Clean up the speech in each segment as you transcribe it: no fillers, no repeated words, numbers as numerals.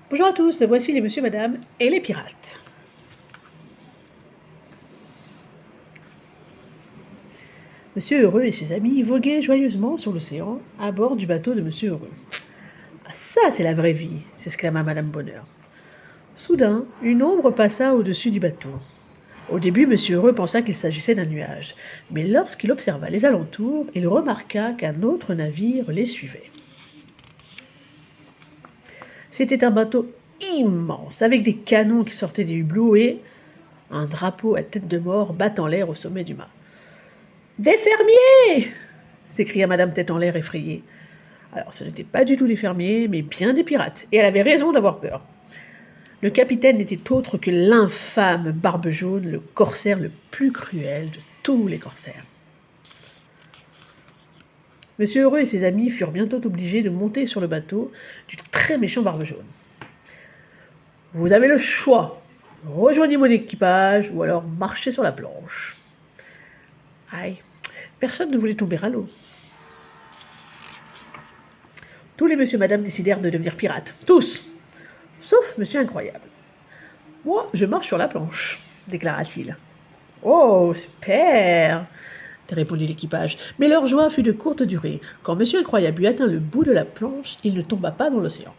Bonjour à tous, voici les monsieur, madame et les pirates. Monsieur Heureux et ses amis voguaient joyeusement sur l'océan à bord du bateau de Monsieur Heureux. Ah, ça, c'est la vraie vie, s'exclama Madame Bonheur. Soudain, une ombre passa au-dessus du bateau. Au début, Monsieur Heureux pensa qu'il s'agissait d'un nuage, mais lorsqu'il observa les alentours, il remarqua qu'un autre navire les suivait. C'était un bateau immense, avec des canons qui sortaient des hublots et un drapeau à tête de mort battant l'air au sommet du mât. « Des fermiers !» s'écria Madame Tête en l'air effrayée. Alors, ce n'étaient pas du tout des fermiers, mais bien des pirates, et elle avait raison d'avoir peur. Le capitaine n'était autre que l'infâme Barbe Jaune, le corsaire le plus cruel de tous les corsaires. Monsieur Heureux et ses amis furent bientôt obligés de monter sur le bateau du très méchant Barbe Jaune. « Vous avez le choix. Rejoignez mon équipage, ou alors marchez sur la planche. » Aïe, personne ne voulait tomber à l'eau. Tous les monsieur et madame décidèrent de devenir pirates. Tous, sauf monsieur Incroyable. « Moi, je marche sur la planche, » déclara-t-il. « Oh, super !» répondit l'équipage. Mais leur joie fut de courte durée. Quand monsieur Incroyable eut atteint le bout de la planche, il ne tomba pas dans l'océan.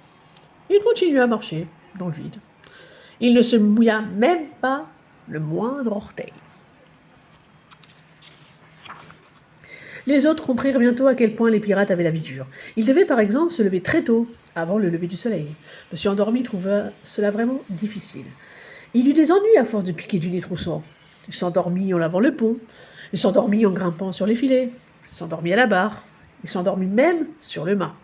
Il continua à marcher dans le vide. Il ne se mouilla même pas le moindre orteil. Les autres comprirent bientôt à quel point les pirates avaient la vie dure. Ils devaient par exemple se lever très tôt, avant le lever du soleil. Monsieur Endormi trouva cela vraiment difficile. Il eut des ennuis à force de piquer du nez troussant. Il s'endormit en lavant le pont, il s'endormit en grimpant sur les filets, il s'endormit à la barre, il s'endormit même sur le mât.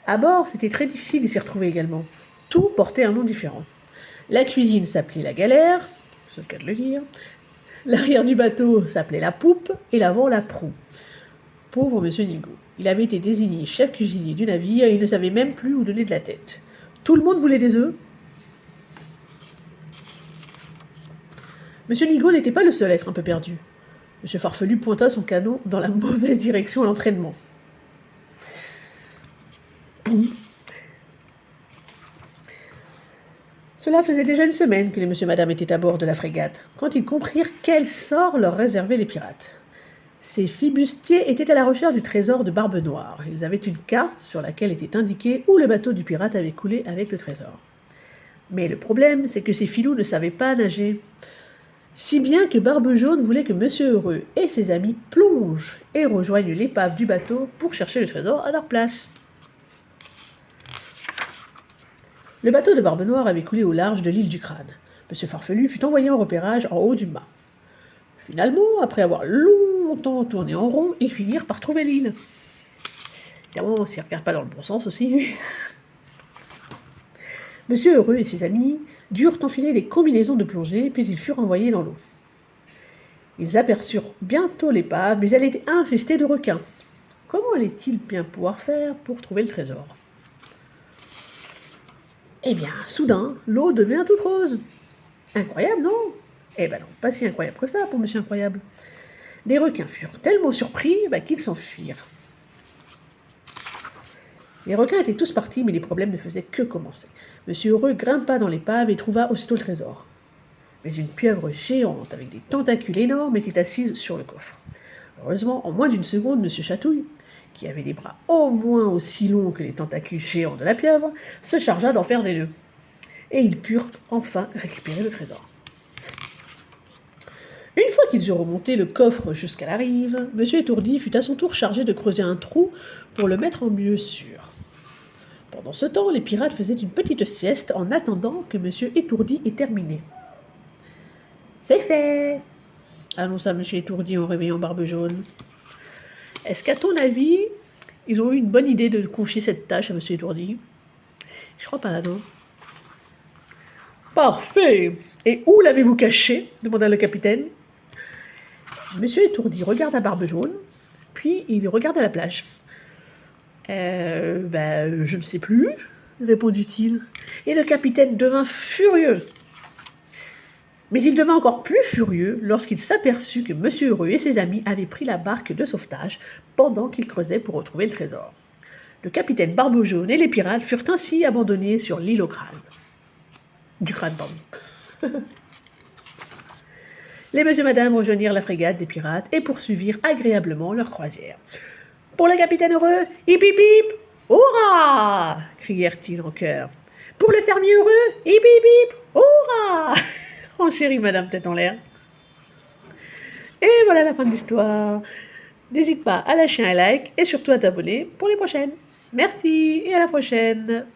À bord, c'était très difficile de s'y retrouver également. Tout portait un nom différent. La cuisine s'appelait la galère, c'est le cas de le dire. L'arrière du bateau s'appelait la poupe et l'avant la proue. Pauvre monsieur Nigo. Il avait été désigné chef cuisinier du navire et il ne savait même plus où donner de la tête. Tout le monde voulait des œufs. Monsieur Nigo n'était pas le seul à être un peu perdu. Monsieur Farfelu pointa son canon dans la mauvaise direction à l'entraînement. Boum. Cela faisait déjà une semaine que les monsieur et madame étaient à bord de la frégate, quand ils comprirent quel sort leur réservaient les pirates. Ces flibustiers étaient à la recherche du trésor de Barbe Noire. Ils avaient une carte sur laquelle était indiqué où le bateau du pirate avait coulé avec le trésor. Mais le problème, c'est que ces filous ne savaient pas nager. Si bien que Barbe Jaune voulait que Monsieur Heureux et ses amis plongent et rejoignent l'épave du bateau pour chercher le trésor à leur place. Le bateau de Barbe Noire avait coulé au large de l'île du Crâne. Monsieur Farfelu fut envoyé en repérage en haut du mât. Finalement, après avoir longtemps tourné en rond, ils finirent par trouver l'île. Évidemment, s'ils ne regardent pas dans le bon sens aussi. Monsieur Heureux et ses amis durent enfiler des combinaisons de plongée, puis ils furent envoyés dans l'eau. Ils aperçurent bientôt l'épave, mais elle était infestée de requins. Comment allaient-ils bien pouvoir faire pour trouver le trésor ? Eh bien, soudain, l'eau devint toute rose. Incroyable, non ? Eh ben non, pas si incroyable que ça pour Monsieur Incroyable. Les requins furent tellement surpris qu'ils s'enfuirent. Les requins étaient tous partis, mais les problèmes ne faisaient que commencer. Monsieur Heureux grimpa dans l'épave et trouva aussitôt le trésor. Mais une pieuvre géante avec des tentacules énormes était assise sur le coffre. Heureusement, en moins d'une seconde, Monsieur Chatouille, qui avait des bras au moins aussi longs que les tentacules géants de la pieuvre, se chargea d'en faire des nœuds. Et ils purent enfin récupérer le trésor. Une fois qu'ils eurent remonté le coffre jusqu'à la rive, Monsieur Étourdi fut à son tour chargé de creuser un trou pour le mettre en lieu sûr. Pendant ce temps, les pirates faisaient une petite sieste en attendant que Monsieur Étourdi ait terminé. « C'est fait !» annonça Monsieur Étourdi en réveillant Barbe Jaune. « Est-ce qu'à ton avis, ils ont eu une bonne idée de confier cette tâche à Monsieur Étourdi ? » Je crois pas, non. « Parfait ! Et où l'avez-vous caché ?» demanda le capitaine. Monsieur Étourdi regarda Barbe Jaune, puis il regarda la plage. Je ne sais plus, répondit-il. Et le capitaine devint furieux. Mais il devint encore plus furieux lorsqu'il s'aperçut que Monsieur Heureux et ses amis avaient pris la barque de sauvetage pendant qu'ils creusaient pour retrouver le trésor. Le capitaine Barbeau Jaune et les pirates furent ainsi abandonnés sur l'île au crâne. Du crâne, pardon. Les messieurs et madame rejoignirent la frégate des pirates et poursuivirent agréablement leur croisière. Pour le capitaine heureux, hip hip hip, hurrah crièrent-ils en chœur. Pour le fermier heureux, hip hip hip, hurrah enchérit madame Tête en l'air. Et voilà la fin de l'histoire. N'hésite pas à lâcher un like et surtout à t'abonner pour les prochaines. Merci et à la prochaine.